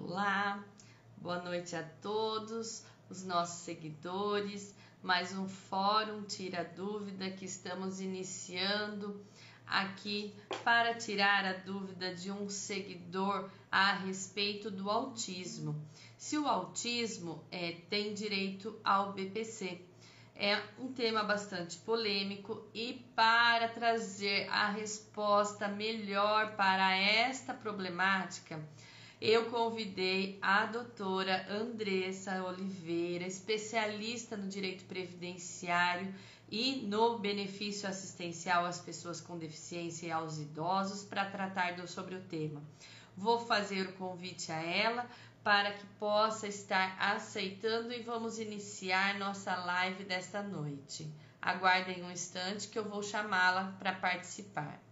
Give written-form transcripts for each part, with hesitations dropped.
Olá, boa noite a todos os nossos seguidores. Mais um Fórum Tira Dúvida que estamos iniciando aqui para tirar a dúvida de um seguidor a respeito do autismo. Se o autismo tem direito ao BPC. É um tema bastante polêmico e para trazer a resposta melhor para esta problemática, eu convidei a doutora Andressa Oliveira, especialista no direito previdenciário e no benefício assistencial às pessoas com deficiência e aos idosos, para tratar sobre o tema. Vou fazer o convite a ela para que possa estar aceitando e vamos iniciar nossa live desta noite. Aguardem um instante que eu vou chamá-la para participar.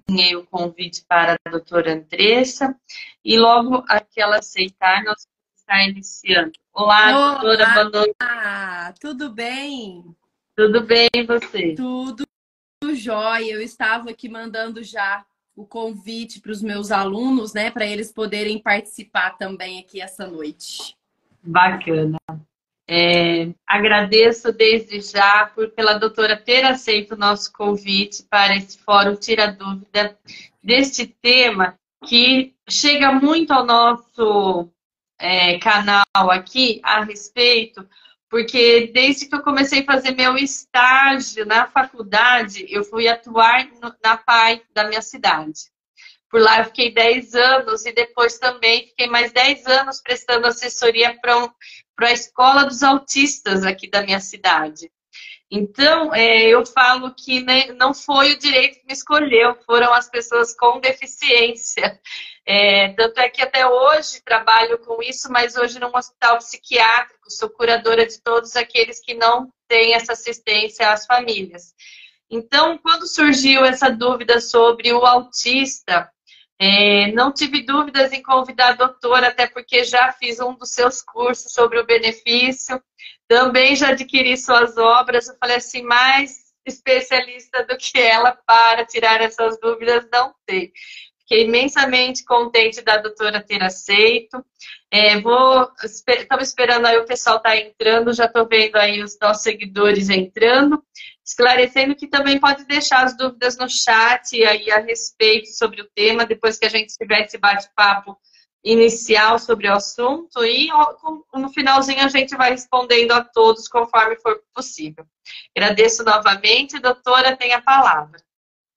Enviei o convite para a doutora Andressa e logo que ela aceitar, nós vamos estar iniciando. Olá, doutora, boa noite. Tudo bem? Tudo bem, e você? Tudo jóia. Eu estava aqui mandando já o convite para os meus alunos, né, para eles poderem participar também aqui essa noite. Bacana. Agradeço desde já pela doutora ter aceito o nosso convite para esse fórum Tira Dúvida deste tema que chega muito ao nosso canal aqui a respeito, porque desde que eu comecei a fazer meu estágio na faculdade, eu fui atuar na PAI da minha cidade. Por lá eu fiquei 10 anos e depois também fiquei mais 10 anos prestando assessoria para a escola dos autistas aqui da minha cidade. Então, eu falo que não foi o direito que me escolheu, foram as pessoas com deficiência. Tanto é que até hoje trabalho com isso, mas hoje num hospital psiquiátrico, sou curadora de todos aqueles que não têm essa assistência às famílias. Então, quando surgiu essa dúvida sobre o autista, não tive dúvidas em convidar a doutora, até porque já fiz um dos seus cursos sobre o benefício, também já adquiri suas obras. Eu falei assim, mais especialista do que ela para tirar essas dúvidas, não tem. Fiquei imensamente contente da doutora ter aceito. Estamos esperando aí, o pessoal está entrando, já estou vendo aí os nossos seguidores entrando, esclarecendo que também pode deixar as dúvidas no chat aí a respeito sobre o tema, depois que a gente tiver esse bate-papo inicial sobre o assunto, e no finalzinho a gente vai respondendo a todos conforme for possível. Agradeço novamente, doutora, tem a palavra.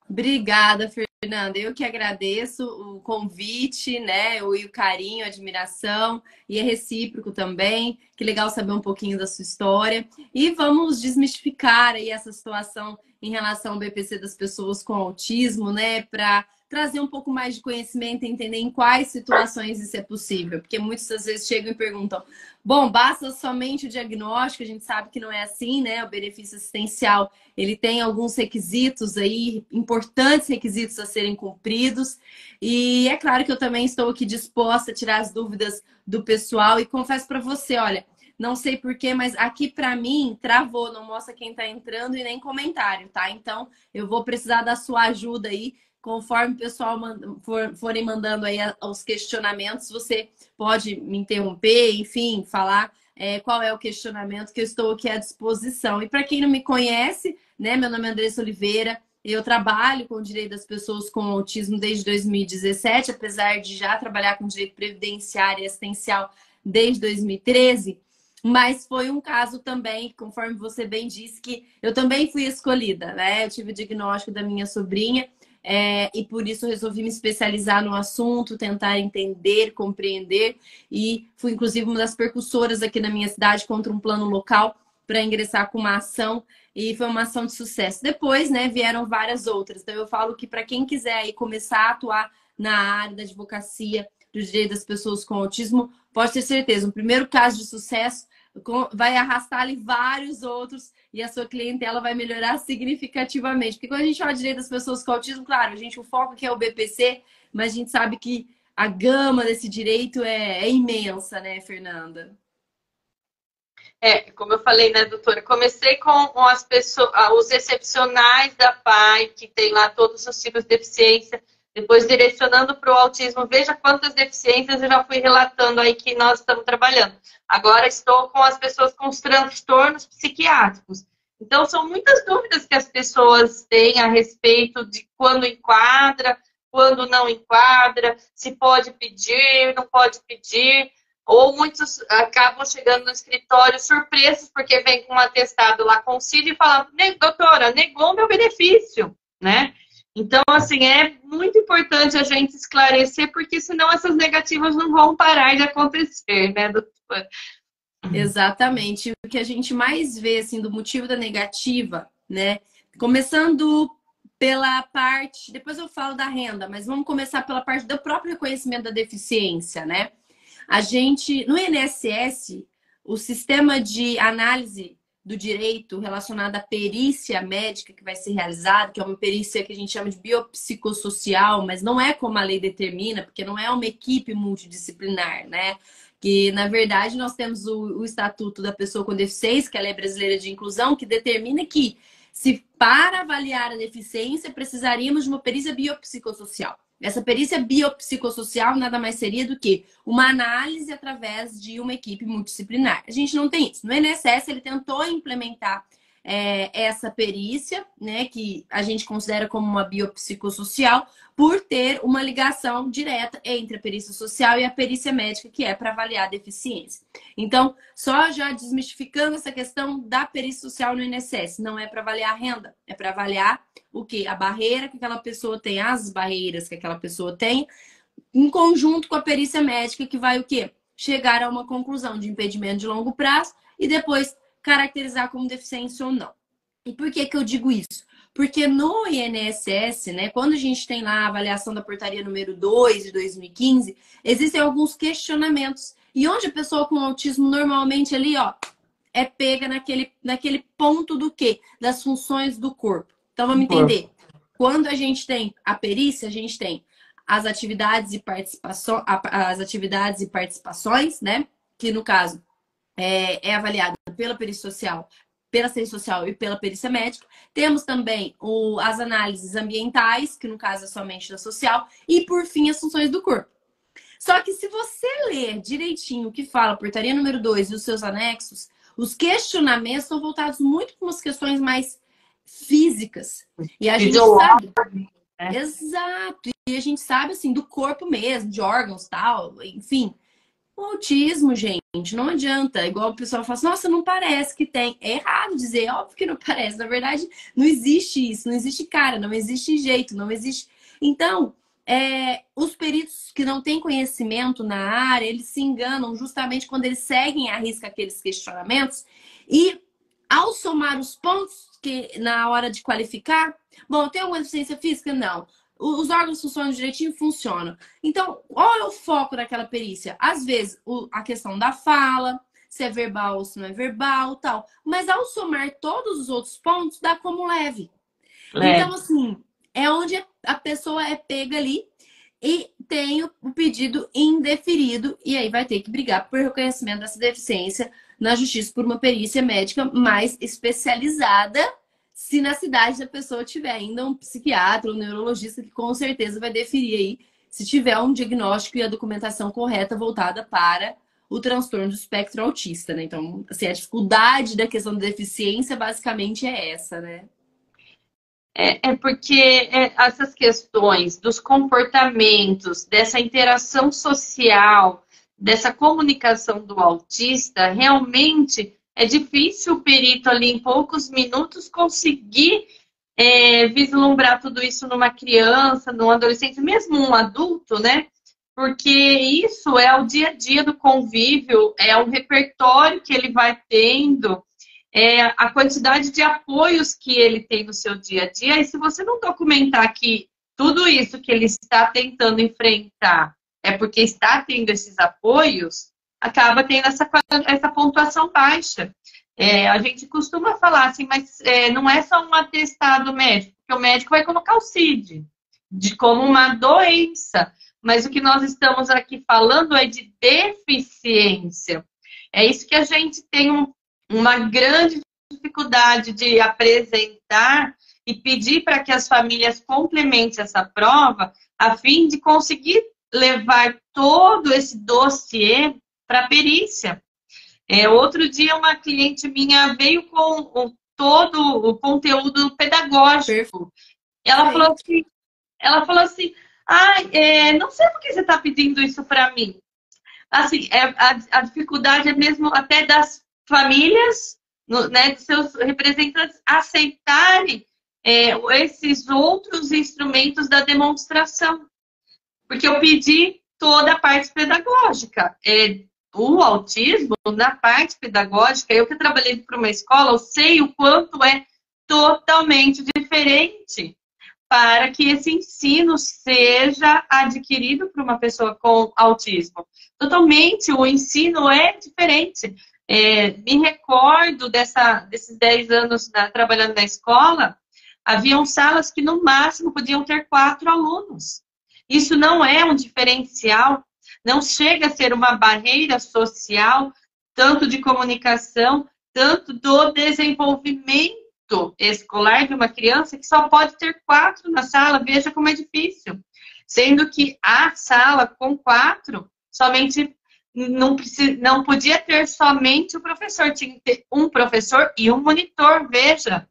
Obrigada, Fernanda. Eu que agradeço o convite, né? O carinho, a admiração, e é recíproco também. Que legal saber um pouquinho da sua história. E vamos desmistificar aí essa situação em relação ao BPC das pessoas com autismo, né? Para trazer um pouco mais de conhecimento e entender em quais situações isso é possível. Porque muitas vezes chegam e perguntam, bom, basta somente o diagnóstico? A gente sabe que não é assim, né? O benefício assistencial, ele tem alguns requisitos aí, importantes requisitos a serem cumpridos. E é claro que eu também estou aqui disposta a tirar as dúvidas do pessoal. E confesso para você, olha, não sei porquê, mas aqui para mim travou, não mostra quem está entrando e nem comentário, tá? Então eu vou precisar da sua ajuda aí. Conforme o pessoal forem mandando aí os questionamentos, você pode me interromper, enfim, falar qual é o questionamento, que eu estou aqui à disposição. E para quem não me conhece, né, meu nome é Andressa Oliveira, eu trabalho com o direito das pessoas com autismo desde 2017, apesar de já trabalhar com direito previdenciário e assistencial desde 2013. Mas foi um caso também, conforme você bem disse, que eu também fui escolhida, né? Eu tive o diagnóstico da minha sobrinha, e por isso eu resolvi me especializar no assunto, tentar entender, compreender, e fui inclusive uma das percussoras aqui na minha cidade contra um plano local para ingressar com uma ação, e foi uma ação de sucesso. Depois, né, vieram várias outras. Então eu falo que para quem quiser aí começar a atuar na área da advocacia do direito das pessoas com autismo, pode ter certeza, o primeiro caso de sucesso vai arrastar ali vários outros e a sua clientela vai melhorar significativamente. Porque quando a gente fala de direito das pessoas com autismo, claro, o foco aqui é o BPC, mas a gente sabe que a gama desse direito é imensa, né, Fernanda? Como eu falei, né, doutora? Comecei com as pessoas, os excepcionais da PAI, que tem lá todos os tipos de deficiência, depois direcionando para o autismo. Veja quantas deficiências eu já fui relatando aí que nós estamos trabalhando. Agora estou com as pessoas com os transtornos psiquiátricos. Então, são muitas dúvidas que as pessoas têm a respeito de quando enquadra, quando não enquadra, se pode pedir, não pode pedir. Ou muitos acabam chegando no escritório surpresos porque vem com um atestado lá com o CID e falam, doutora, negou o meu benefício, né? Então, assim, é muito importante a gente esclarecer, porque senão essas negativas não vão parar de acontecer, né, doutora? Exatamente. O que a gente mais vê, assim, do motivo da negativa, né? Começando pela parte... Depois eu falo da renda, mas vamos começar pela parte do próprio reconhecimento da deficiência, né? A gente, no INSS, o sistema de análise do direito relacionado à perícia médica que vai ser realizada, que é uma perícia que a gente chama de biopsicossocial, mas não é como a lei determina, porque não é uma equipe multidisciplinar, né? Que, na verdade, nós temos o Estatuto da Pessoa com Deficiência, que é a Lei Brasileira de Inclusão, que determina que, se para avaliar a deficiência, precisaríamos de uma perícia biopsicossocial. Essa perícia biopsicossocial nada mais seria do que uma análise através de uma equipe multidisciplinar. A gente não tem isso. No INSS, ele tentou implementar essa perícia, né, que a gente considera como uma biopsicossocial, por ter uma ligação direta entre a perícia social e a perícia médica, que é para avaliar a deficiência. Então, só já desmistificando essa questão da perícia social no INSS, não é para avaliar a renda, é para avaliar o quê? A barreira que aquela pessoa tem, as barreiras que aquela pessoa tem, em conjunto com a perícia médica, que vai o quê? Chegar a uma conclusão de impedimento de longo prazo e depois caracterizar como deficiência ou não. E por que eu digo isso? Porque no INSS, né, quando a gente tem lá a avaliação da portaria número 2 de 2015, existem alguns questionamentos. E onde a pessoa com autismo normalmente ali, ó, é pega naquele ponto do quê? Das funções do corpo. Então vamos entender. Quando a gente tem a perícia, a gente tem as atividades e participações, né? Que no caso é avaliada pela perícia social, pela ciência social e pela perícia médica. Temos também as análises ambientais, que no caso é somente da social, e por fim as funções do corpo. Só que se você ler direitinho o que fala a portaria número 2 e os seus anexos, os questionamentos são voltados muito para umas questões mais físicas. E a gente sabe... Né? Exato. E a gente sabe, assim, do corpo mesmo, de órgãos, tal, enfim. O autismo, gente, não adianta. Igual o pessoal fala assim, nossa, não parece que tem. É errado dizer, é óbvio que não parece. Na verdade, não existe isso, não existe cara, não existe jeito, não existe... Então, os peritos que não têm conhecimento na área, eles se enganam justamente quando eles seguem à risca aqueles questionamentos e, ao somar os pontos que na hora de qualificar, bom, tem alguma deficiência física? Não. Os órgãos funcionam direitinho? Funcionam. Então, qual é o foco daquela perícia? Às vezes, a questão da fala, se é verbal ou se não é verbal, tal. Mas ao somar todos os outros pontos, dá como leve. Então, assim, é onde a pessoa é pega ali e tem o pedido indeferido e aí vai ter que brigar por reconhecimento dessa deficiência na justiça por uma perícia médica mais especializada, se na cidade da pessoa tiver ainda um psiquiatra ou um neurologista que com certeza vai deferir aí se tiver um diagnóstico e a documentação correta voltada para o transtorno do espectro autista, né? Então, assim, a dificuldade da questão da deficiência basicamente é essa, né? Porque essas questões dos comportamentos, dessa interação social, dessa comunicação do autista, realmente é difícil o perito ali em poucos minutos conseguir vislumbrar tudo isso numa criança, num adolescente, mesmo um adulto, né? Porque isso é o dia a dia do convívio, é o repertório que ele vai tendo, a quantidade de apoios que ele tem no seu dia a dia. E se você não documentar que tudo isso que ele está tentando enfrentar é porque está tendo esses apoios, acaba tendo essa pontuação baixa. A gente costuma falar assim, mas não é só um atestado médico, porque o médico vai colocar o CID como uma doença. Mas o que nós estamos aqui falando é de deficiência. É isso que a gente tem uma grande dificuldade de apresentar e pedir para que as famílias complementem essa prova, a fim de conseguir levar todo esse dossiê para a perícia. Outro dia, uma cliente minha veio com todo o conteúdo pedagógico. Ela falou assim, não sei por que você está pedindo isso para mim. Assim, a dificuldade é mesmo até das famílias, né, dos seus representantes aceitarem esses outros instrumentos da demonstração. Porque eu pedi toda a parte pedagógica. O autismo, na parte pedagógica, eu que trabalhei para uma escola, eu sei o quanto é totalmente diferente para que esse ensino seja adquirido por uma pessoa com autismo. Totalmente, o ensino é diferente. Me recordo desses 10 anos trabalhando na escola, haviam salas que no máximo podiam ter 4 alunos. Isso não é um diferencial, não chega a ser uma barreira social, tanto de comunicação, tanto do desenvolvimento escolar de uma criança, que só pode ter 4 na sala. Veja como é difícil. Sendo que a sala com 4, somente não podia ter somente o professor, tinha que ter um professor e um monitor, veja.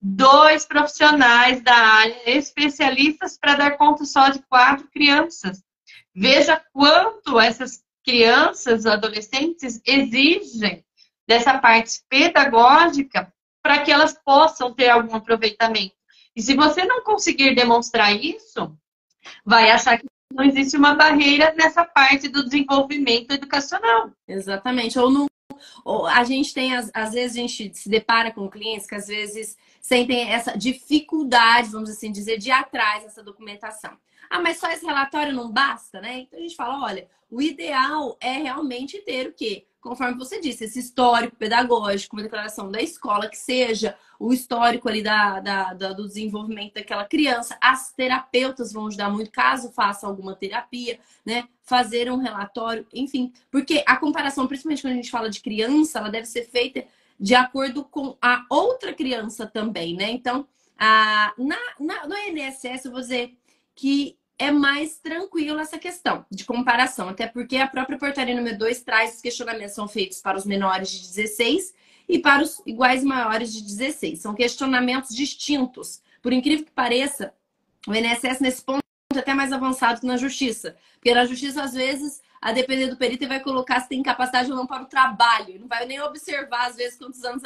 2 profissionais da área, especialistas, para dar conta só de 4 crianças. Veja quanto essas crianças, adolescentes, exigem dessa parte pedagógica para que elas possam ter algum aproveitamento. E se você não conseguir demonstrar isso, vai achar que não existe uma barreira nessa parte do desenvolvimento educacional. Exatamente. Ou a gente tem, às vezes, a gente se depara com clientes que às vezes sentem essa dificuldade, vamos assim dizer, de ir atrás dessa documentação. Mas só esse relatório não basta, né? Então a gente fala, olha, o ideal é realmente ter o quê? Conforme você disse, esse histórico pedagógico, uma declaração da escola, que seja o histórico ali do desenvolvimento daquela criança. As terapeutas vão ajudar muito, caso faça alguma terapia, né? Fazer um relatório, enfim. Porque a comparação, principalmente quando a gente fala de criança, ela deve ser feita de acordo com a outra criança também, né? Então, no INSS, eu vou dizer que é mais tranquilo essa questão de comparação, até porque a própria portaria número 2 traz os questionamentos são feitos para os menores de 16 e para os iguais maiores de 16. São questionamentos distintos. Por incrível que pareça, o INSS nesse ponto é até mais avançado que na justiça. Porque na justiça, às vezes, a depender do perito, ele vai colocar se tem capacidade ou não para o trabalho. Ele não vai nem observar, às vezes, quantos anos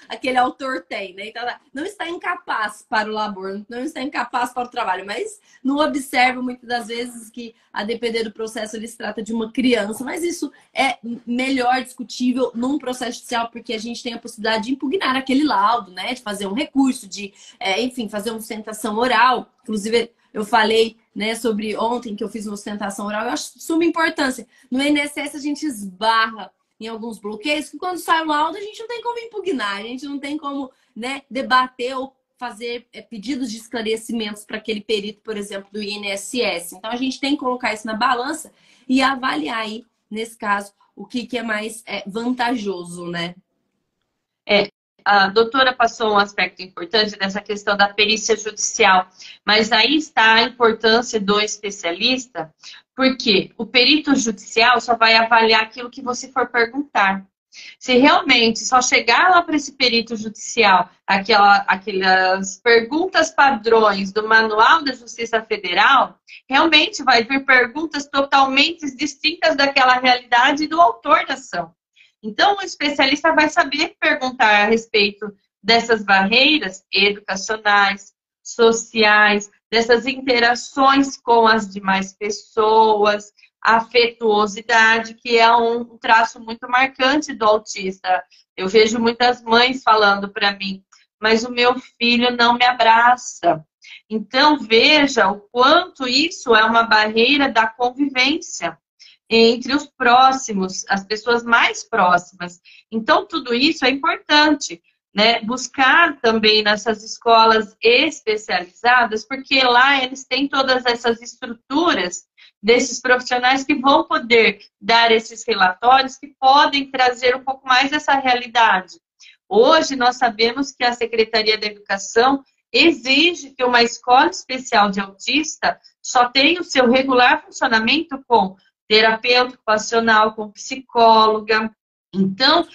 aquele autor tem, né? Então, não está incapaz para o labor, não está incapaz para o trabalho, mas não observa, muitas das vezes, que, a depender do processo, ele se trata de uma criança. Mas isso é melhor discutível num processo judicial, porque a gente tem a possibilidade de impugnar aquele laudo, né? De fazer um recurso, enfim, fazer uma sustentação oral. Inclusive, eu falei, né, sobre ontem que eu fiz uma sustentação oral, eu acho de suma importância. No INSS a gente esbarra em alguns bloqueios que quando sai o laudo a gente não tem como impugnar, a gente não tem como, né, debater ou fazer pedidos de esclarecimentos para aquele perito, por exemplo, do INSS. Então a gente tem que colocar isso na balança e avaliar aí, nesse caso, o que é mais vantajoso, né? A doutora passou um aspecto importante dessa questão da perícia judicial, mas aí está a importância do especialista, porque o perito judicial só vai avaliar aquilo que você for perguntar. Se realmente só chegar lá para esse perito judicial aquelas perguntas padrões do Manual da Justiça Federal, realmente vai vir perguntas totalmente distintas daquela realidade do autor da ação. Então, o especialista vai saber perguntar a respeito dessas barreiras educacionais, sociais, dessas interações com as demais pessoas, a afetuosidade, que é um traço muito marcante do autista. Eu vejo muitas mães falando para mim, mas o meu filho não me abraça. Então, veja o quanto isso é uma barreira da convivência entre os próximos, as pessoas mais próximas. Então, tudo isso é importante, né? Buscar também nessas escolas especializadas, porque lá eles têm todas essas estruturas desses profissionais que vão poder dar esses relatórios, que podem trazer um pouco mais dessa realidade. Hoje, nós sabemos que a Secretaria da Educação exige que uma escola especial de autista só tenha o seu regular funcionamento com terapeuta ocupacional, com psicóloga. Então,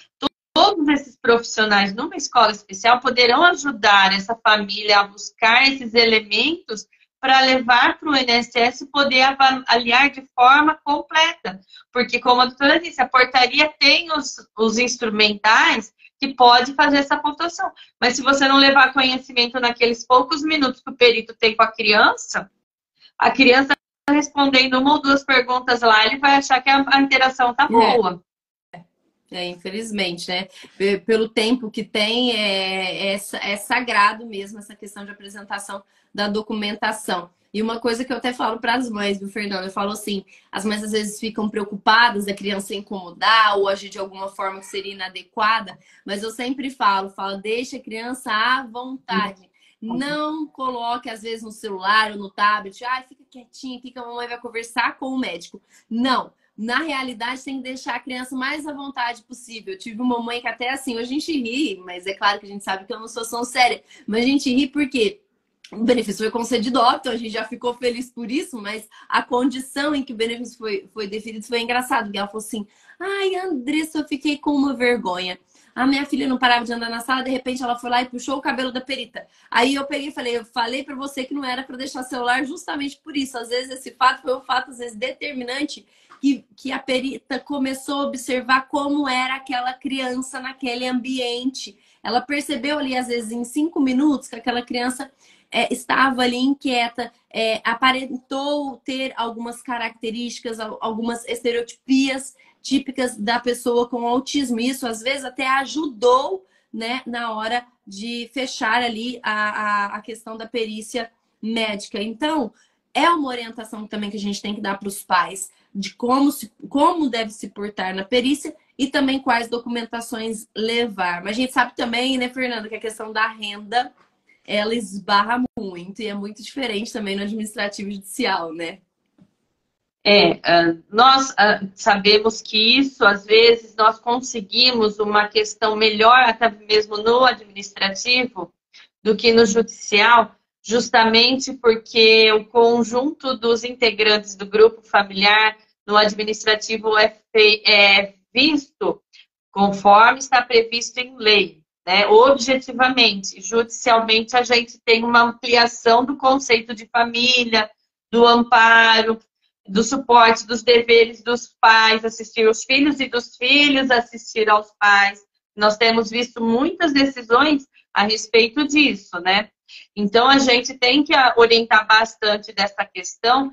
todos esses profissionais numa escola especial poderão ajudar essa família a buscar esses elementos para levar para o INSS poder avaliar de forma completa. Porque, como a doutora disse, a portaria tem os instrumentais que pode fazer essa pontuação. Mas se você não levar conhecimento naqueles poucos minutos que o perito tem com a criança respondendo uma ou duas perguntas lá, ele vai achar que a interação tá boa. Infelizmente, né? Pelo tempo que tem, é sagrado mesmo essa questão de apresentação da documentação. E uma coisa que eu até falo para as mães, viu, Fernanda? Eu falo assim, as mães às vezes ficam preocupadas da criança incomodar ou agir de alguma forma que seria inadequada, mas eu sempre falo, deixa a criança à vontade. Não coloque, às vezes, no celular ou no tablet, fica quietinho, fica, a mamãe vai conversar com o médico. Não. Na realidade, tem que deixar a criança mais à vontade possível. Eu tive uma mãe que até assim, hoje a gente ri, mas é claro que a gente sabe que é uma situação séria. Mas a gente ri porque o benefício foi concedido, óbvio, então a gente já ficou feliz por isso, mas a condição em que o benefício foi definido foi engraçado. Porque ela falou assim, ai, Andressa, eu fiquei com uma vergonha. A minha filha não parava de andar na sala, de repente ela foi lá e puxou o cabelo da perita. Aí eu peguei e falei, eu falei para você que não era para deixar celular justamente por isso. Às vezes esse fato foi um fato, às vezes, determinante que a perita começou a observar como era aquela criança naquele ambiente. Ela percebeu ali, às vezes, em 5 minutos, que aquela criança estava ali inquieta, aparentou ter algumas características, algumas estereotipias típicas da pessoa com autismo. Isso, às vezes, até ajudou, né, na hora de fechar ali a questão da perícia médica. Então, é uma orientação também que a gente tem que dar para os pais de como deve se portar na perícia e também quais documentações levar. Mas a gente sabe também, né, Fernanda, que a questão da renda, ela esbarra muito e é muito diferente também no administrativo judicial, né? Nós sabemos que isso, às vezes, nós conseguimos uma questão melhor, até mesmo no administrativo, do que no judicial, justamente porque o conjunto dos integrantes do grupo familiar no administrativo é visto conforme está previsto em lei, né? Objetivamente, judicialmente, a gente tem uma ampliação do conceito de família, do amparo, do suporte dos deveres dos pais, assistir os filhos e dos filhos assistir aos pais. Nós temos visto muitas decisões a respeito disso, né? Então, a gente tem que orientar bastante dessa questão,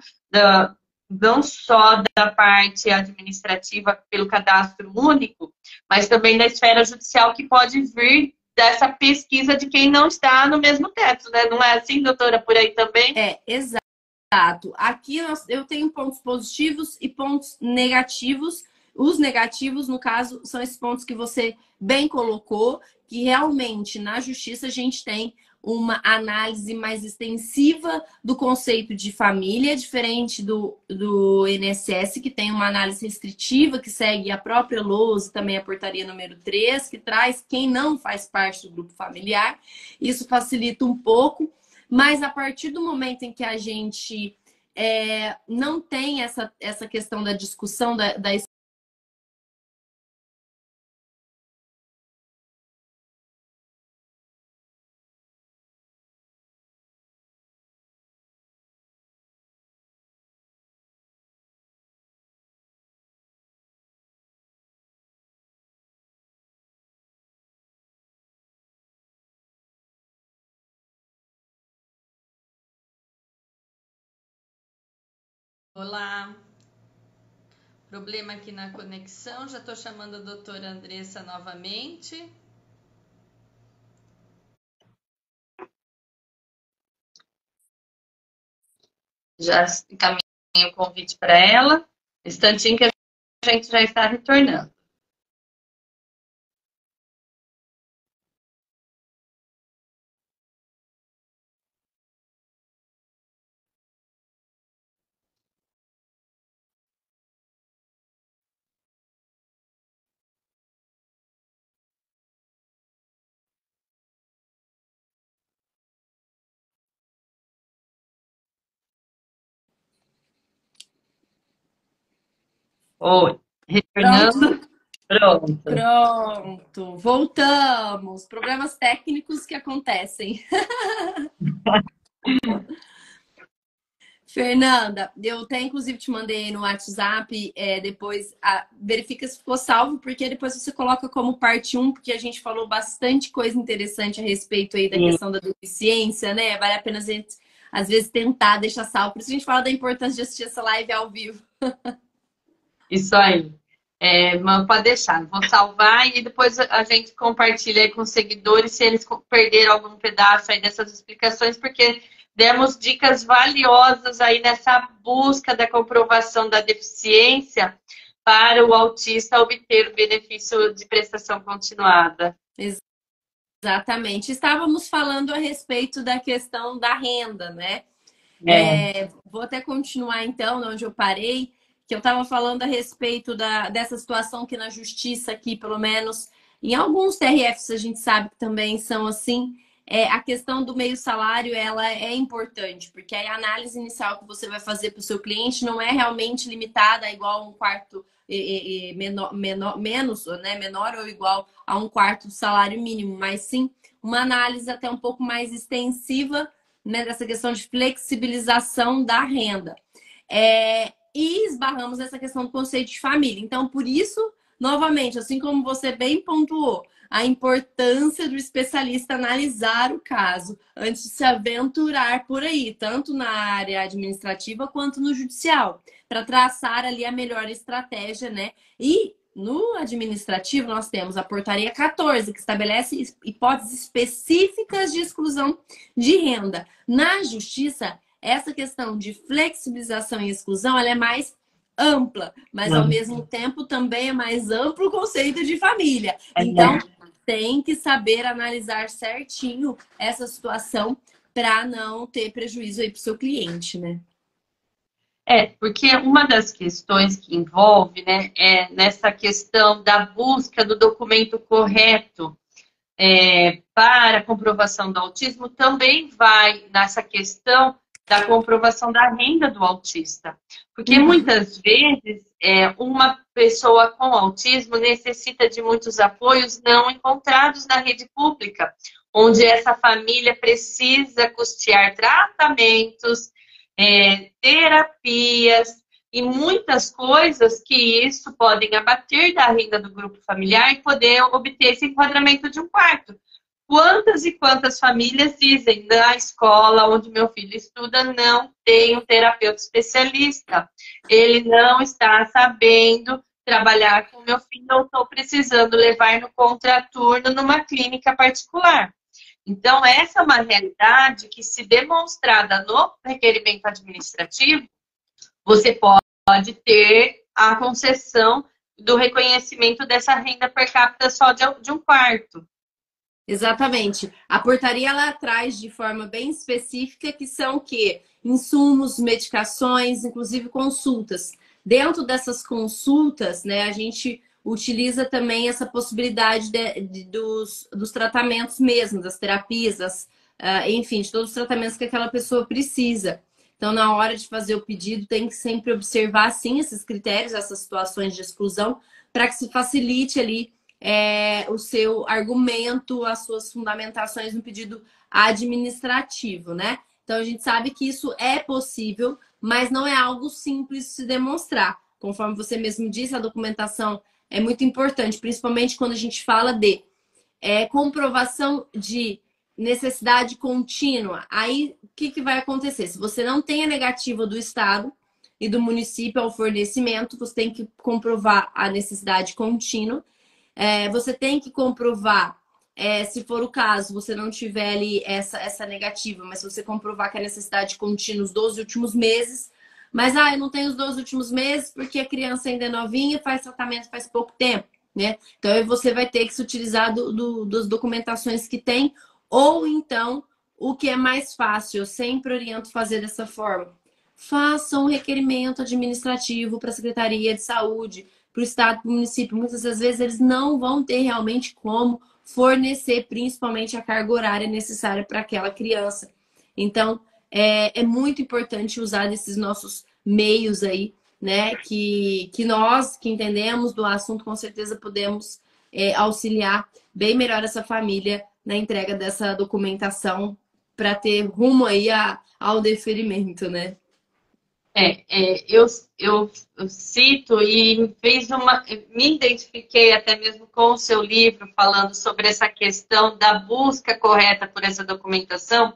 não só da parte administrativa pelo cadastro único, mas também da esfera judicial, que pode vir dessa pesquisa de quem não está no mesmo teto, né? Não é assim, doutora, por aí também? Exato. Aqui eu tenho pontos positivos e pontos negativos. Os negativos, no caso, são esses pontos que você bem colocou, que realmente na justiça a gente tem uma análise mais extensiva do conceito de família, diferente do INSS, que tem uma análise restritiva, que segue a própria LOAS, também a portaria número 3, que traz quem não faz parte do grupo familiar. Isso facilita um pouco, mas a partir do momento em que a gente não tem essa questão da discussão da Olá, problema aqui na conexão, já estou chamando a doutora Andressa novamente. Já encaminhei o convite para ela, instantinho que a gente já está retornando. Oi, retornando. Pronto, Pronto. pronto. Voltamos. Problemas técnicos que acontecem. Fernanda, eu até inclusive te mandei no WhatsApp, depois verifica se ficou salvo, porque depois você coloca como parte um, porque a gente falou bastante coisa interessante a respeito aí da Sim, questão da deficiência, né? Vale a pena a gente, às vezes, tentar deixar salvo. Por isso a gente fala da importância de assistir essa live ao vivo. isso aí. Mas pode deixar, vou salvar e depois a gente compartilha aí com os seguidores se eles perderam algum pedaço aí dessas explicações, porque demos dicas valiosas aí nessa busca da comprovação da deficiência para o autista obter o benefício de prestação continuada. Exatamente. Estávamos falando a respeito da questão da renda, né? É, Vou até continuar então, onde eu parei, que eu estava falando a respeito dessa situação que na justiça aqui, pelo menos, em alguns TRFs a gente sabe que também são assim, a questão do meio salário, ela é importante, porque a análise inicial que você vai fazer para o seu cliente não é realmente limitada a igual a um quarto menor ou igual a um quarto do salário mínimo, mas sim uma análise até um pouco mais extensiva, né, dessa questão de flexibilização da renda. E esbarramos nessa questão do conceito de família. Então, por isso, novamente, assim como você bem pontuou, a importância do especialista analisar o caso antes de se aventurar por aí, tanto na área administrativa quanto no judicial, para traçar ali a melhor estratégia, né? E no administrativo, nós temos a portaria 14, que estabelece hipóteses específicas de exclusão de renda. Na justiça, essa questão de flexibilização e exclusão, ela é mais ampla, mas ao mesmo tempo também é mais amplo o conceito de família. Então, tem que saber analisar certinho essa situação para não ter prejuízo aí para o seu cliente, né? Porque uma das questões que envolve, né, é nessa questão da busca do documento correto para a comprovação do autismo, também vai nessa questão da comprovação da renda do autista. Porque muitas vezes uma pessoa com autismo necessita de muitos apoios não encontrados na rede pública, onde essa família precisa custear tratamentos, terapias e muitas coisas que isso podem abater da renda do grupo familiar e poder obter esse enquadramento de um quarto. Quantas e quantas famílias dizem, na escola onde meu filho estuda não tem um terapeuta especialista, ele não está sabendo trabalhar com meu filho, eu estou precisando levar no contraturno numa clínica particular. Então, essa é uma realidade que, se demonstrada no requerimento administrativo, você pode ter a concessão do reconhecimento dessa renda per capita só de um quarto. Exatamente. A portaria ela traz de forma bem específica que são o quê? Insumos, medicações, inclusive consultas. Dentro dessas consultas, né, a gente utiliza também essa possibilidade dos tratamentos mesmo, das terapias, enfim, de todos os tratamentos que aquela pessoa precisa. Então, na hora de fazer o pedido, tem que sempre observar, sim, esses critérios, essas situações de exclusão, para que se facilite ali o seu argumento, as suas fundamentações no pedido administrativo, né? Então, a gente sabe que isso é possível, mas não é algo simples de se demonstrar. Conforme você mesmo disse, a documentação é muito importante, principalmente quando a gente fala de comprovação de necessidade contínua. Aí, o que vai acontecer? Se você não tem a negativa do Estado e do município ao fornecimento, você tem que comprovar a necessidade contínua. Você tem que comprovar, se for o caso, você não tiver ali essa negativa, mas se você comprovar que a necessidade contínua os 12 últimos meses, mas eu não tenho os 12 últimos meses porque a criança ainda é novinha, faz tratamento faz pouco tempo, né? Então aí você vai ter que se utilizar das documentações que tem, ou então o que é mais fácil, eu sempre oriento fazer dessa forma. Faça um requerimento administrativo para a Secretaria de Saúde, para o Estado, para o município. Muitas das vezes eles não vão ter realmente como fornecer, principalmente a carga horária necessária para aquela criança. Então, é muito importante usar esses nossos meios aí, né? Que nós que entendemos do assunto, com certeza podemos auxiliar bem melhor essa família na entrega dessa documentação para ter rumo aí ao deferimento, né? Eu cito e me identifiquei até mesmo com o seu livro falando sobre essa questão da busca correta por essa documentação,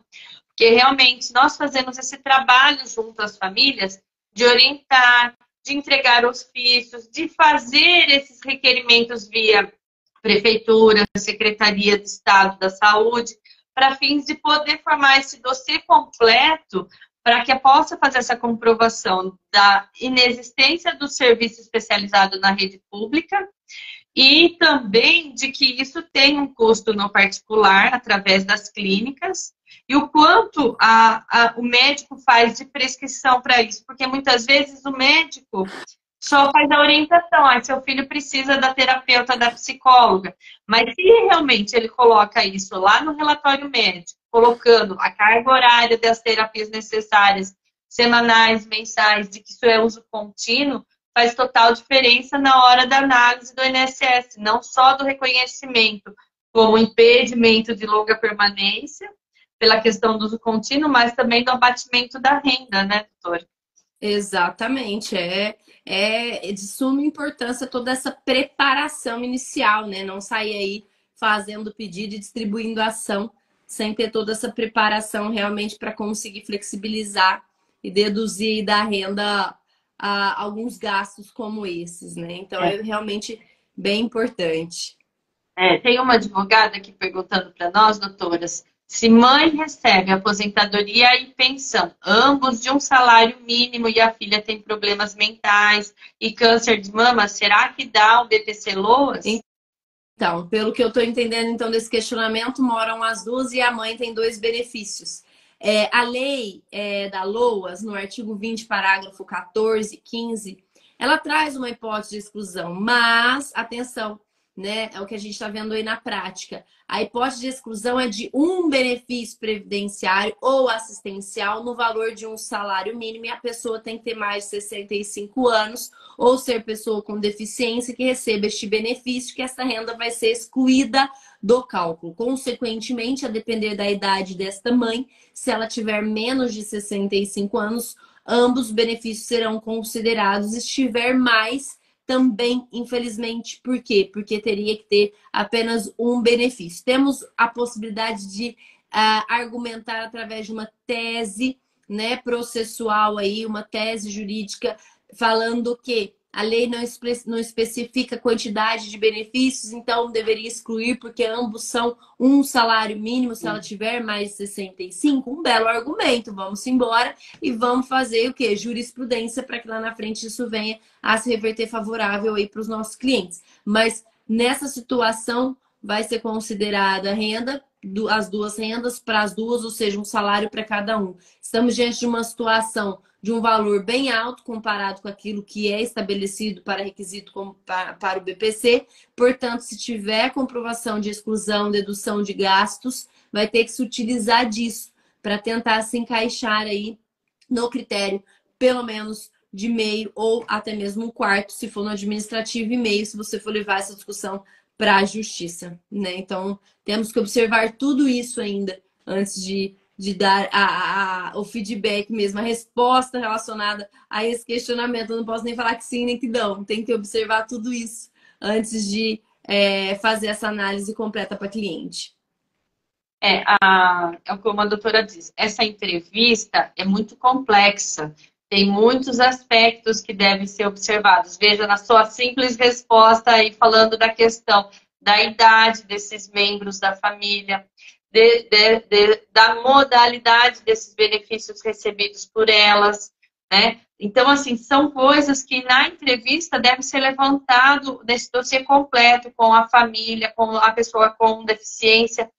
porque realmente nós fazemos esse trabalho junto às famílias de orientar, de entregar ofícios, de fazer esses requerimentos via prefeitura, Secretaria de Estado da Saúde, para fins de poder formar esse dossiê completo para que possa fazer essa comprovação da inexistência do serviço especializado na rede pública e também de que isso tem um custo no particular, através das clínicas, e o quanto o médico faz de prescrição para isso, porque muitas vezes o médico só faz a orientação, seu filho precisa da terapeuta, da psicóloga, mas se realmente ele coloca isso lá no relatório médico, colocando a carga horária das terapias necessárias, semanais, mensais, de que isso é uso contínuo, faz total diferença na hora da análise do INSS, não só do reconhecimento como impedimento de longa permanência, pela questão do uso contínuo, mas também do abatimento da renda, né, doutora? Exatamente, é de suma importância toda essa preparação inicial, né? Não sair aí fazendo pedido e distribuindo ação sem ter toda essa preparação realmente para conseguir flexibilizar e deduzir da renda alguns gastos como esses, né? Então é realmente bem importante. Tem uma advogada aqui perguntando para nós, doutoras, se mãe recebe aposentadoria e pensão, ambos de um salário mínimo e a filha tem problemas mentais e câncer de mama, será que dá o BPC LOAS? Então, pelo que eu estou entendendo então desse questionamento, moram as duas e a mãe tem 2 benefícios. A lei da LOAS, no artigo 20, parágrafo 14, 15, ela traz uma hipótese de exclusão, mas, atenção, né? É o que a gente está vendo aí na prática. A hipótese de exclusão é de um benefício previdenciário ou assistencial no valor de um salário mínimo e a pessoa tem que ter mais de 65 anos ou ser pessoa com deficiência que receba este benefício, que essa renda vai ser excluída do cálculo. Consequentemente, a depender da idade desta mãe, se ela tiver menos de 65 anos, ambos os benefícios serão considerados. Se estiver mais, também, infelizmente. Por quê? Porque teria que ter apenas um benefício. Temos a possibilidade de argumentar através de uma tese, né, processual aí, uma tese jurídica, falando que a lei não especifica a quantidade de benefícios, então deveria excluir, porque ambos são um salário mínimo, se ela tiver mais de 65, um belo argumento. Vamos embora e vamos fazer o quê? Jurisprudência, para que lá na frente isso venha a se reverter favorável aí para os nossos clientes. Mas nessa situação vai ser considerada renda, as duas rendas para as duas, ou seja, um salário para cada um. Estamos diante de uma situação de um valor bem alto comparado com aquilo que é estabelecido para requisito para o BPC. Portanto, se tiver comprovação de exclusão, dedução de gastos, vai ter que se utilizar disso para tentar se encaixar aí no critério, pelo menos de meio ou até mesmo um quarto, se for no administrativo, e meio se você for levar essa discussão para a justiça, né? Então, temos que observar tudo isso ainda antes de dar o feedback mesmo, a resposta relacionada a esse questionamento. Eu não posso nem falar que sim nem que não. Tem que observar tudo isso antes de fazer essa análise completa para cliente. É como a doutora diz, essa entrevista é muito complexa. Tem muitos aspectos que devem ser observados. Veja, na sua simples resposta aí, falando da questão da idade desses membros da família, da modalidade desses benefícios recebidos por elas, né? Então, assim, são coisas que na entrevista deve ser levantado nesse dossiê completo com a família, com a pessoa com deficiência,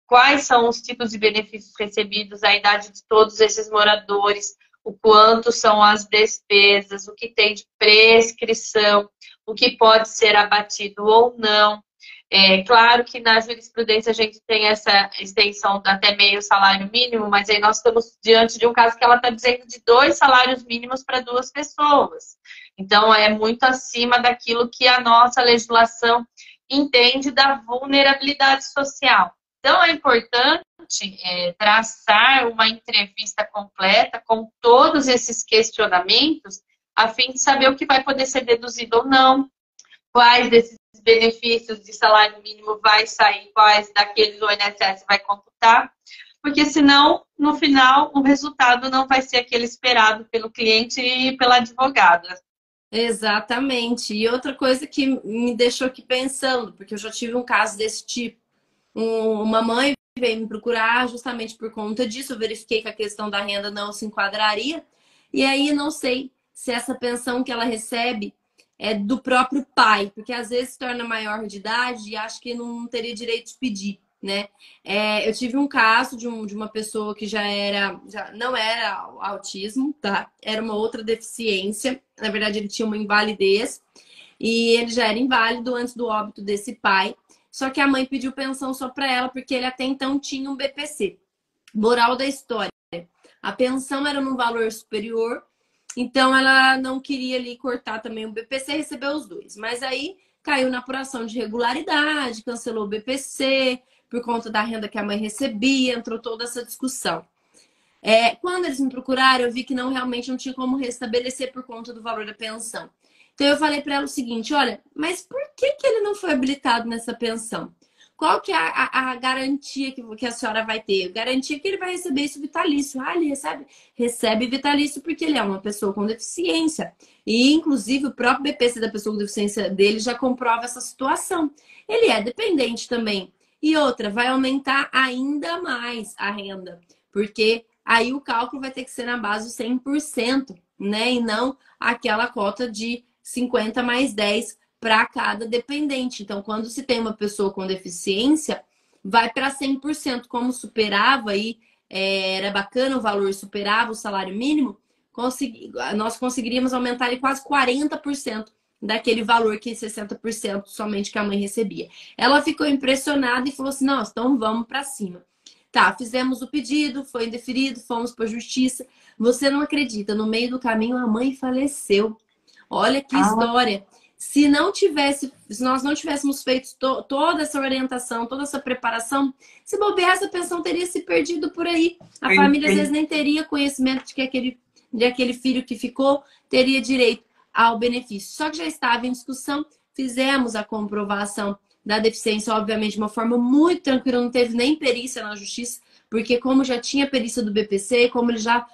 quais são os tipos de benefícios recebidos, a idade de todos esses moradores, o quanto são as despesas, o que tem de prescrição, o que pode ser abatido ou não. É claro que na jurisprudência a gente tem essa extensão até meio salário mínimo, mas aí nós estamos diante de um caso que ela está dizendo de 2 salários mínimos para 2 pessoas. Então, é muito acima daquilo que a nossa legislação entende da vulnerabilidade social. Então, é importante traçar uma entrevista completa com todos esses questionamentos, a fim de saber o que vai poder ser deduzido ou não, quais desses benefícios de salário mínimo vai sair, quais daqueles o INSS vai computar, porque senão, no final, o resultado não vai ser aquele esperado pelo cliente e pela advogada. Exatamente. E outra coisa que me deixou aqui pensando, porque eu já tive um caso desse tipo. Uma mãe veio me procurar justamente por conta disso. Eu verifiquei que a questão da renda não se enquadraria. E aí não sei se essa pensão que ela recebe é do próprio pai, porque às vezes se torna maior de idade e acho que não teria direito de pedir, né? Eu tive um caso de uma pessoa que já não era autismo, tá? Era uma outra deficiência. Na verdade, ele tinha uma invalidez e ele já era inválido antes do óbito desse pai. Só que a mãe pediu pensão só para ela porque ele até então tinha um BPC. Moral da história: a pensão era num valor superior, então ela não queria ali cortar também o BPC e recebeu os dois. Mas aí caiu na apuração de irregularidade, cancelou o BPC por conta da renda que a mãe recebia, entrou toda essa discussão. Quando eles me procuraram, eu vi que realmente não tinha como restabelecer por conta do valor da pensão. Então eu falei para ela o seguinte: olha, mas por que ele não foi habilitado nessa pensão? Qual que é a garantia que a senhora vai ter? Garantia que ele vai receber isso vitalício. Ah, ele recebe vitalício porque ele é uma pessoa com deficiência. E, inclusive, o próprio BPC da pessoa com deficiência dele já comprova essa situação. Ele é dependente também. E outra, vai aumentar ainda mais a renda. Porque aí o cálculo vai ter que ser na base de 100%, né? E não aquela cota de 50 mais 10 para cada dependente. Então, quando se tem uma pessoa com deficiência, vai para 100%. Como superava aí, era bacana, o valor superava o salário mínimo, nós conseguiríamos aumentar ele quase 40% daquele valor que 60% somente que a mãe recebia. Ela ficou impressionada e falou assim: nossa, então vamos para cima. Tá, fizemos o pedido, foi indeferido, fomos para a justiça. Você não acredita, no meio do caminho a mãe faleceu. Olha que história. Se nós não tivéssemos feito toda essa orientação, toda essa preparação, se bobear, essa pensão teria se perdido por aí. A família às vezes nem teria conhecimento de que aquele filho que ficou teria direito ao benefício. Só que já estava em discussão, fizemos a comprovação da deficiência, obviamente, de uma forma muito tranquila, não teve nem perícia na justiça, porque como já tinha perícia do BPC, como ele já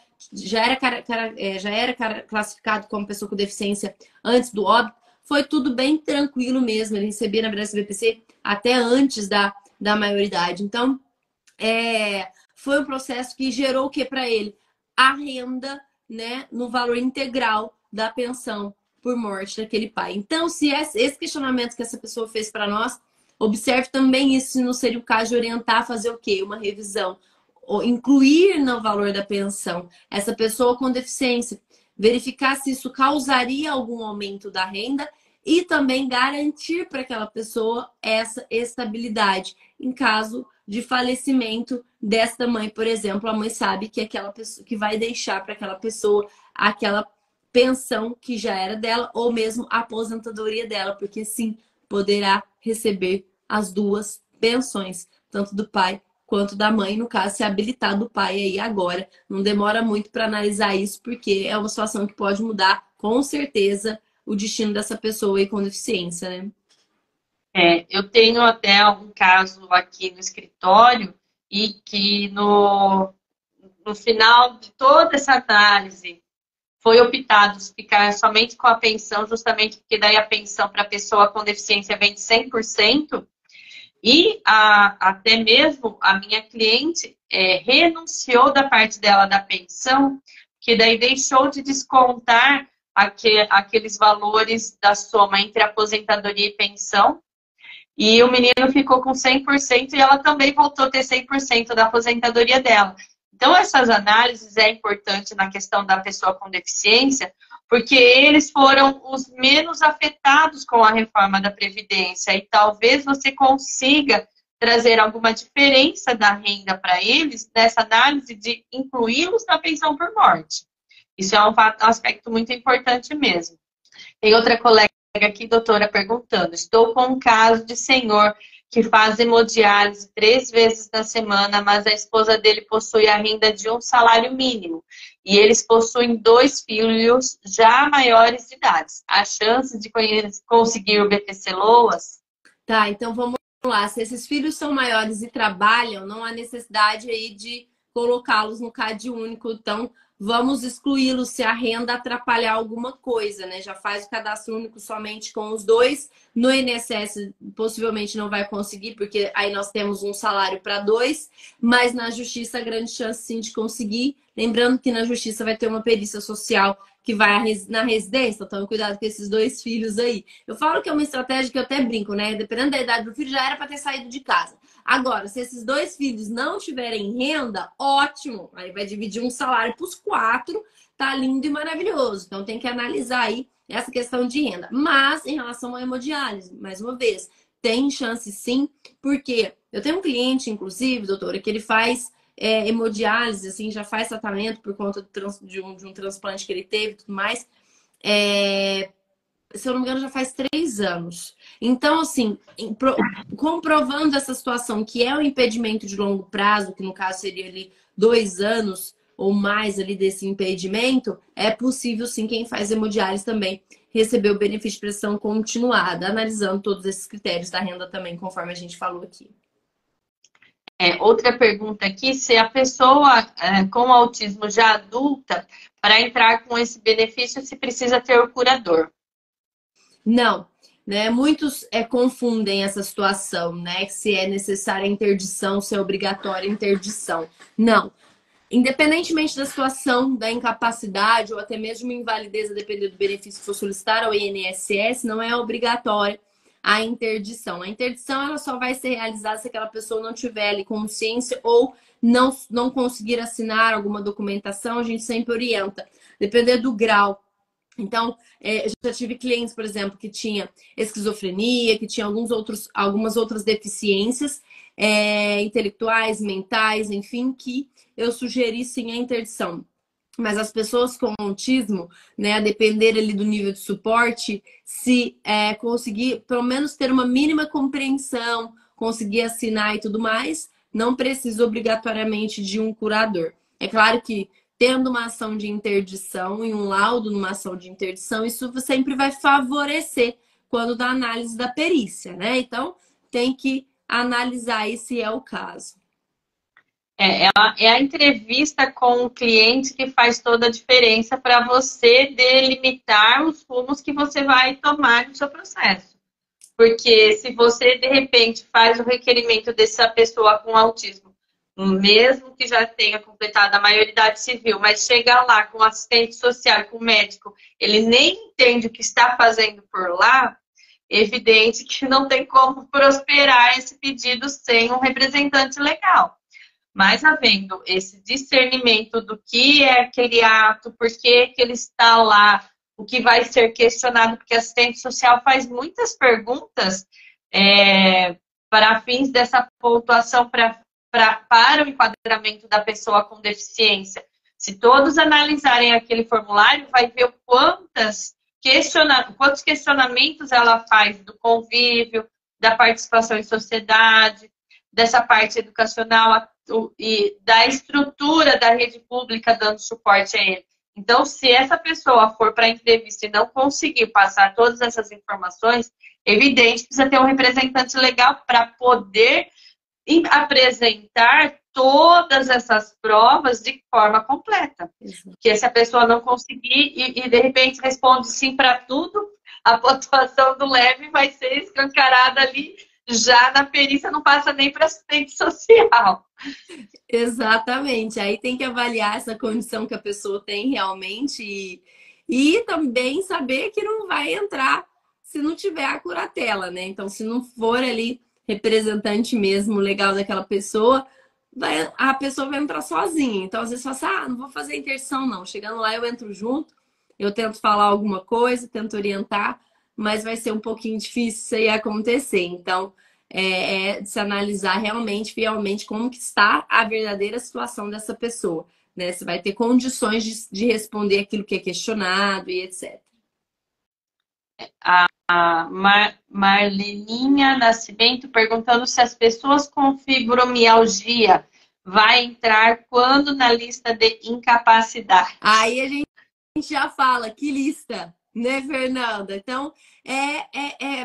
era classificado como pessoa com deficiência antes do óbito, foi tudo bem tranquilo mesmo. Ele recebia, na verdade, esse BPC até antes da maioridade. Então, foi um processo que gerou o que para ele? A renda, né, no valor integral da pensão por morte daquele pai. Então, se esse questionamento que essa pessoa fez para nós, observe também isso, se não seria o caso de orientar a fazer o quê? Uma revisão. Ou incluir no valor da pensão essa pessoa com deficiência, verificar se isso causaria algum aumento da renda e também garantir para aquela pessoa essa estabilidade. Em caso de falecimento desta mãe, por exemplo, a mãe sabe que aquela pessoa que vai deixar para aquela pessoa aquela pensão que já era dela ou mesmo a aposentadoria dela, porque sim, poderá receber as duas pensões, tanto do pai quanto da mãe, no caso, se habilitar do pai aí agora. Não demora muito para analisar isso, porque é uma situação que pode mudar, com certeza, o destino dessa pessoa aí com deficiência, né? Eu tenho até um caso aqui no escritório e que no final de toda essa análise foi optado ficar somente com a pensão, justamente porque daí a pensão para a pessoa com deficiência vem de 100%. E até mesmo a minha cliente renunciou da parte dela da pensão, que daí deixou de descontar aqueles valores da soma entre aposentadoria e pensão. E o menino ficou com 100% e ela também voltou a ter 100% da aposentadoria dela. Então, essas análises é importante na questão da pessoa com deficiência, porque eles foram os menos afetados com a reforma da Previdência e talvez você consiga trazer alguma diferença da renda para eles nessa análise de incluí-los na pensão por morte. Isso é um aspecto muito importante mesmo. Tem outra colega aqui, doutora, perguntando: estou com um caso de senhor que faz hemodiálise 3 vezes na semana, mas a esposa dele possui a renda de um salário mínimo. E eles possuem 2 filhos já maiores de idade. Há chance de conseguir o BPC-LOAS? Tá, então vamos lá. Se esses filhos são maiores e trabalham, não há necessidade aí de colocá-los no CAD único. Então, vamos excluí-los se a renda atrapalhar alguma coisa, né? Já faz o cadastro único somente com os 2. No INSS, possivelmente não vai conseguir, porque aí nós temos um salário para 2. Mas na Justiça, grande chance sim de conseguir. Lembrando que na Justiça vai ter uma perícia social que vai na residência. Então, cuidado com esses 2 filhos aí. Eu falo que é uma estratégia que eu até brinco, né? Dependendo da idade do filho, já era para ter saído de casa. Agora, se esses 2 filhos não tiverem renda, ótimo. Aí vai dividir um salário para os 4, tá lindo e maravilhoso. Então tem que analisar aí essa questão de renda. Mas em relação à hemodiálise, mais uma vez, tem chance sim, porque eu tenho um cliente, inclusive, doutora, que ele faz hemodiálise, assim, já faz tratamento por conta de um transplante que ele teve e tudo mais. Se eu não me engano, já faz 3 anos. Então, assim, comprovando essa situação, que é um impedimento de longo prazo, que no caso seria ali 2 anos ou mais ali desse impedimento, é possível sim, quem faz hemodiálise também receber o benefício de prestação continuada, analisando todos esses critérios da renda também, conforme a gente falou aqui. Outra pergunta aqui: se a pessoa com autismo já adulta, para entrar com esse benefício, se precisa ter o curador? Não, né? Muitos confundem essa situação, né? Se é necessária a interdição, se é obrigatória a interdição. Não. Independentemente da situação da incapacidade ou até mesmo uma invalidez, a depender do benefício que for solicitar ao INSS, não é obrigatória a interdição. A interdição ela só vai ser realizada se aquela pessoa não tiver ali consciência ou não conseguir assinar alguma documentação. A gente sempre orienta, dependendo do grau. Então, eu já tive clientes, por exemplo, que tinha esquizofrenia, que tinha algumas outras deficiências intelectuais, mentais, enfim, que eu sugeri sim a interdição. Mas as pessoas com autismo, né, a depender ali do nível de suporte, se conseguir pelo menos ter uma mínima compreensão, conseguir assinar e tudo mais, não precisa obrigatoriamente de um curador. É claro que tendo uma ação de interdição e um laudo numa ação de interdição, isso sempre vai favorecer quando da análise da perícia, né? Então, tem que analisar aí se é o caso. É a entrevista com o cliente que faz toda a diferença para você delimitar os rumos que você vai tomar no seu processo. Porque se você, de repente, faz o requerimento dessa pessoa com autismo, mesmo que já tenha completado a maioridade civil, mas chega lá com assistente social, com médico, ele nem entende o que está fazendo por lá, é evidente que não tem como prosperar esse pedido sem um representante legal. Mas havendo esse discernimento do que é aquele ato, por que ele está lá, o que vai ser questionado, porque a assistente social faz muitas perguntas para fins dessa pontuação para o enquadramento da pessoa com deficiência. Se todos analisarem aquele formulário, vai ver quantos questionamentos ela faz do convívio, da participação em sociedade, dessa parte educacional e da estrutura da rede pública dando suporte a ele. Então, se essa pessoa for para a entrevista e não conseguir passar todas essas informações, é evidente que precisa ter um representante legal para poder apresentar todas essas provas de forma completa. Porque se a pessoa não conseguir e de repente responde sim para tudo, a pontuação do leve vai ser escancarada ali. Já na perícia não passa nem para assistente social. Exatamente. Aí tem que avaliar essa condição que a pessoa tem realmente e também saber que não vai entrar se não tiver a curatela, né? Então, se não for ali representante mesmo legal daquela pessoa, a pessoa vai entrar sozinha. Então, às vezes, fala assim, não vou fazer interção, não. Chegando lá, eu entro junto, eu tento falar alguma coisa, tento orientar, mas vai ser um pouquinho difícil isso aí acontecer. Então, é de se analisar realmente, fielmente, como que está a verdadeira situação dessa pessoa. Né? Você vai ter condições de responder aquilo que é questionado e etc. A Marleninha Nascimento perguntando se as pessoas com fibromialgia vai entrar quando na lista de incapacidade. Aí a gente já fala, que lista, né, Fernanda? Então,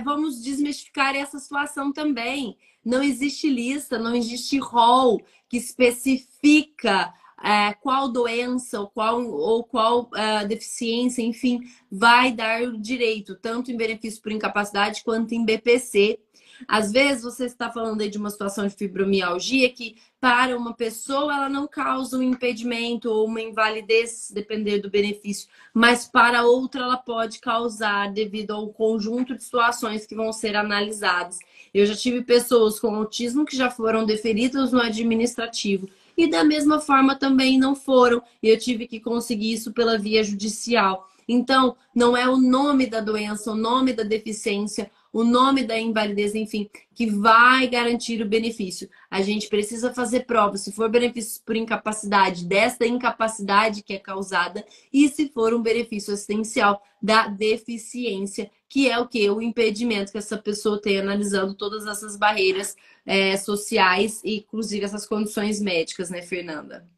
vamos desmistificar essa situação também. Não existe lista, não existe rol que especifica qual doença ou qual deficiência, enfim, vai dar o direito, tanto em benefício por incapacidade quanto em BPC. Às vezes você está falando aí de uma situação de fibromialgia que para uma pessoa ela não causa um impedimento ou uma invalidez, depender do benefício, mas para outra ela pode causar devido ao conjunto de situações que vão ser analisadas. Eu já tive pessoas com autismo que já foram deferidas no administrativo e da mesma forma também não foram, e eu tive que conseguir isso pela via judicial. Então, não é o nome da doença, o nome da deficiência, o nome da invalidez, enfim, que vai garantir o benefício. A gente precisa fazer prova se for benefício por incapacidade, desta incapacidade que é causada, e se for um benefício assistencial da deficiência, que é o que? O impedimento que essa pessoa tem, analisando todas essas barreiras sociais e, inclusive, essas condições médicas, né, Fernanda?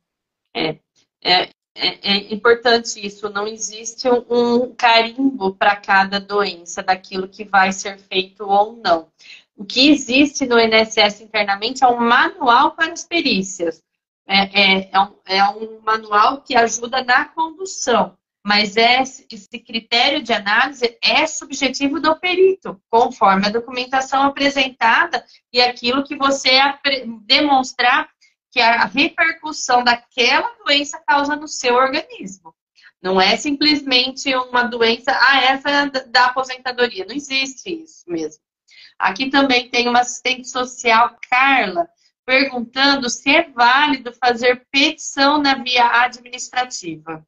É, é importante isso, não existe um carimbo para cada doença daquilo que vai ser feito ou não. O que existe no INSS internamente é um manual para as perícias. É um manual que ajuda na condução, mas esse critério de análise é subjetivo do perito, conforme a documentação apresentada e aquilo que você demonstrar que a repercussão daquela doença causa no seu organismo. Não é simplesmente uma doença, essa é da aposentadoria. Não existe isso mesmo. Aqui também tem uma assistente social, Carla, perguntando se é válido fazer petição na via administrativa.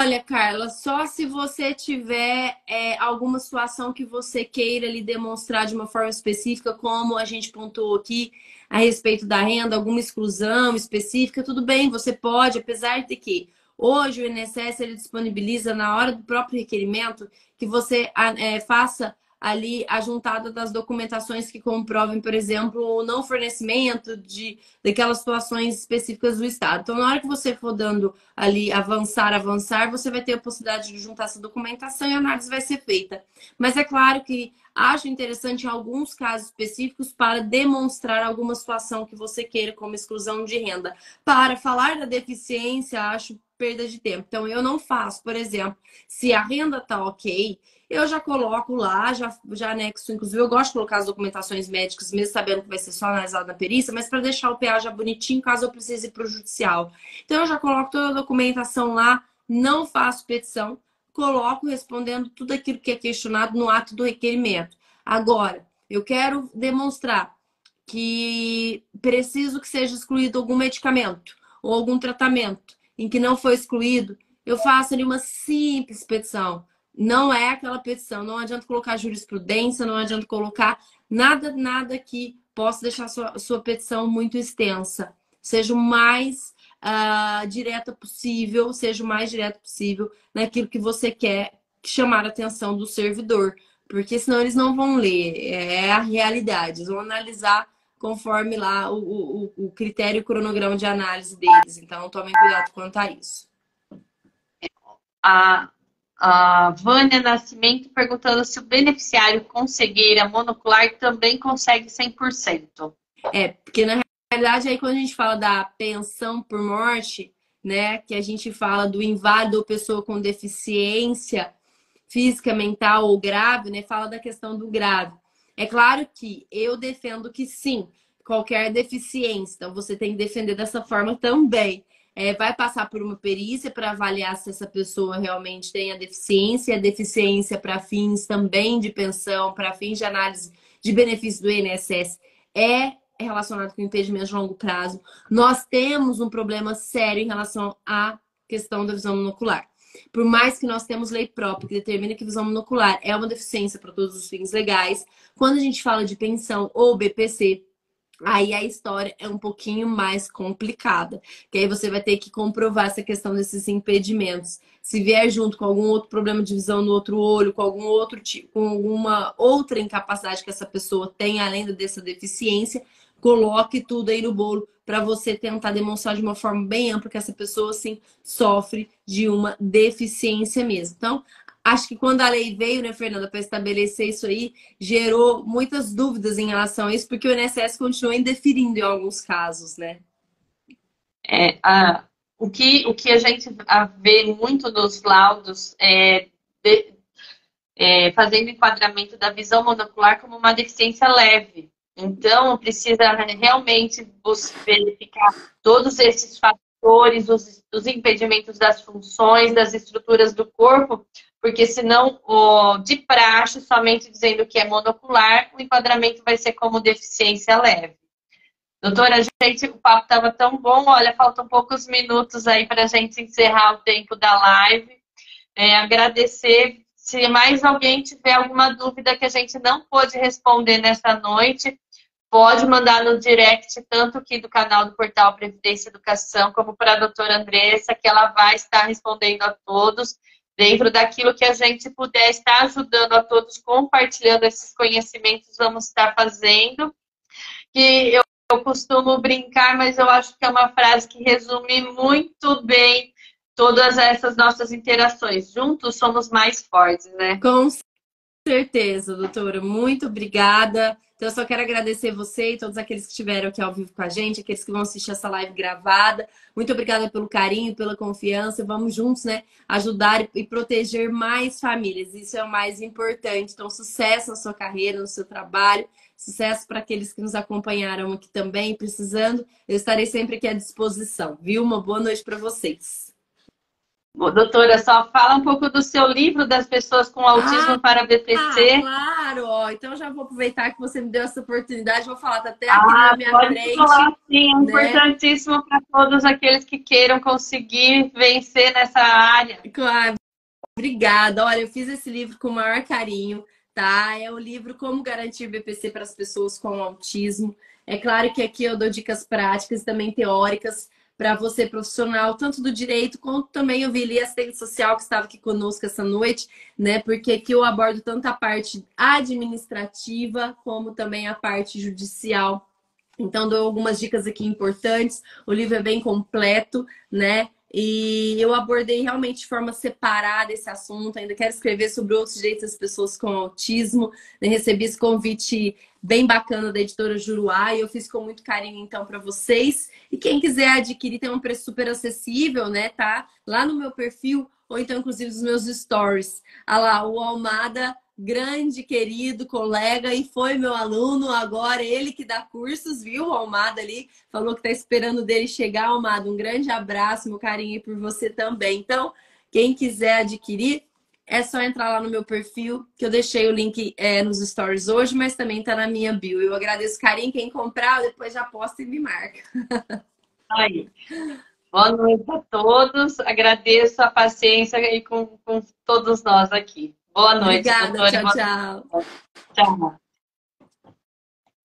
Olha, Carla, só se você tiver alguma situação que você queira lhe demonstrar de uma forma específica, como a gente pontuou aqui a respeito da renda, alguma exclusão específica, tudo bem, você pode, apesar de que hoje o INSS ele disponibiliza na hora do próprio requerimento que você faça ali a juntada das documentações que comprovem, por exemplo, o não fornecimento daquelas situações específicas do Estado. Então, na hora que você for dando ali avançar, você vai ter a possibilidade de juntar essa documentação e a análise vai ser feita. Mas é claro que acho interessante em alguns casos específicos para demonstrar alguma situação que você queira, como exclusão de renda. Para falar da deficiência, acho perda de tempo. Então, eu não faço, por exemplo, se a renda está ok, eu já coloco lá, já anexo, inclusive eu gosto de colocar as documentações médicas, mesmo sabendo que vai ser só analisado na perícia, mas para deixar o PA já bonitinho, caso eu precise ir para o judicial. Então eu já coloco toda a documentação lá, não faço petição, coloco respondendo tudo aquilo que é questionado no ato do requerimento. Agora, eu quero demonstrar que preciso que seja excluído algum medicamento ou algum tratamento em que não foi excluído, eu faço ali uma simples petição. Não é aquela petição, não adianta colocar jurisprudência, não adianta colocar nada que possa deixar sua petição muito extensa. Seja o mais direta possível, seja o mais direto possível naquilo que você quer chamar a atenção do servidor, porque senão eles não vão ler, é a realidade, eles vão analisar conforme lá o critério e o cronograma de análise deles. Então, tomem cuidado quanto a isso. A Vânia Nascimento perguntando se o beneficiário com cegueira monocular também consegue 100%. Porque na realidade aí quando a gente fala da pensão por morte, né, que a gente fala do inválido ou pessoa com deficiência física, mental ou grave, né, fala da questão do grave. É claro que eu defendo que sim, qualquer deficiência, então você tem que defender dessa forma também. Vai passar por uma perícia para avaliar se essa pessoa realmente tem a deficiência para fins também de pensão, para fins de análise de benefício do INSS é relacionado com impedimentos de longo prazo, nós temos um problema sério em relação à questão da visão monocular. Por mais que nós temos lei própria que determina que visão monocular é uma deficiência para todos os fins legais, quando a gente fala de pensão ou BPC, aí a história é um pouquinho mais complicada, que aí você vai ter que comprovar essa questão desses impedimentos. Se vier junto com algum outro problema de visão no outro olho, com algum outro tipo, com alguma outra incapacidade que essa pessoa tem, além dessa deficiência, coloque tudo aí no bolo para você tentar demonstrar de uma forma bem ampla que essa pessoa, assim, sofre de uma deficiência mesmo. Então, acho que quando a lei veio, né, Fernanda, para estabelecer isso aí, gerou muitas dúvidas em relação a isso, porque o INSS continua indeferindo em alguns casos, né? O que a gente vê muito nos laudos fazendo enquadramento da visão monocular como uma deficiência leve. Então, precisa realmente verificar todos esses fatores, os impedimentos das funções, das estruturas do corpo, porque senão, de praxe, somente dizendo que é monocular, o enquadramento vai ser como deficiência leve. Doutora, gente, o papo estava tão bom. Olha, faltam poucos minutos aí para a gente encerrar o tempo da live. Agradecer. Se mais alguém tiver alguma dúvida que a gente não pôde responder nessa noite, pode mandar no direct, tanto aqui do canal do Portal Previdência e Educação, como para a doutora Andressa, que ela vai estar respondendo a todos, dentro daquilo que a gente puder estar ajudando a todos, compartilhando esses conhecimentos, vamos estar fazendo. Que eu costumo brincar, mas eu acho que é uma frase que resume muito bem todas essas nossas interações. Juntos somos mais fortes, né? Com certeza, doutora. Muito obrigada. Então, eu só quero agradecer você e todos aqueles que estiveram aqui ao vivo com a gente, aqueles que vão assistir essa live gravada. Muito obrigada pelo carinho, pela confiança. Vamos juntos, né, ajudar e proteger mais famílias. Isso é o mais importante. Então, sucesso na sua carreira, no seu trabalho. Sucesso para aqueles que nos acompanharam aqui também, precisando. Eu estarei sempre aqui à disposição, viu? Uma boa noite para vocês. Bom, doutora, só fala um pouco do seu livro das pessoas com autismo para BPC. Claro, ó. Então já vou aproveitar que você me deu essa oportunidade, vou falar, tá até aqui na minha frente. Falar, sim, é né? Importantíssimo para todos aqueles que queiram conseguir vencer nessa área. Claro, obrigada. Olha, eu fiz esse livro com o maior carinho, tá? É o livro Como Garantir BPC para as Pessoas com Autismo. É claro que aqui eu dou dicas práticas e também teóricas para você profissional, tanto do direito, quanto também eu vi assistente social que estava aqui conosco essa noite, né? Porque aqui eu abordo tanto a parte administrativa, como também a parte judicial. Então, dou algumas dicas aqui importantes. O livro é bem completo, né? E eu abordei realmente de forma separada esse assunto. Ainda quero escrever sobre outros direitos das pessoas com autismo. Eu recebi esse convite bem bacana da editora Juruá e eu fiz com muito carinho, então, para vocês. E quem quiser adquirir, tem um preço super acessível, né? Tá lá no meu perfil, ou então, inclusive, nos meus stories. Olha lá, o Almada, grande, querido colega, e foi meu aluno, agora ele que dá cursos, viu? O Almada ali falou que tá esperando dele chegar. Almada, um grande abraço, meu carinho por você também. Então, quem quiser adquirir, é só entrar lá no meu perfil, que eu deixei o link nos stories hoje, mas também tá na minha bio. Eu agradeço o carinho, quem comprar, depois já posta e me marca. Aí. Boa noite a todos, agradeço a paciência aí com todos nós aqui. Boa noite, obrigada, doutora. tchau, tchau. Tchau.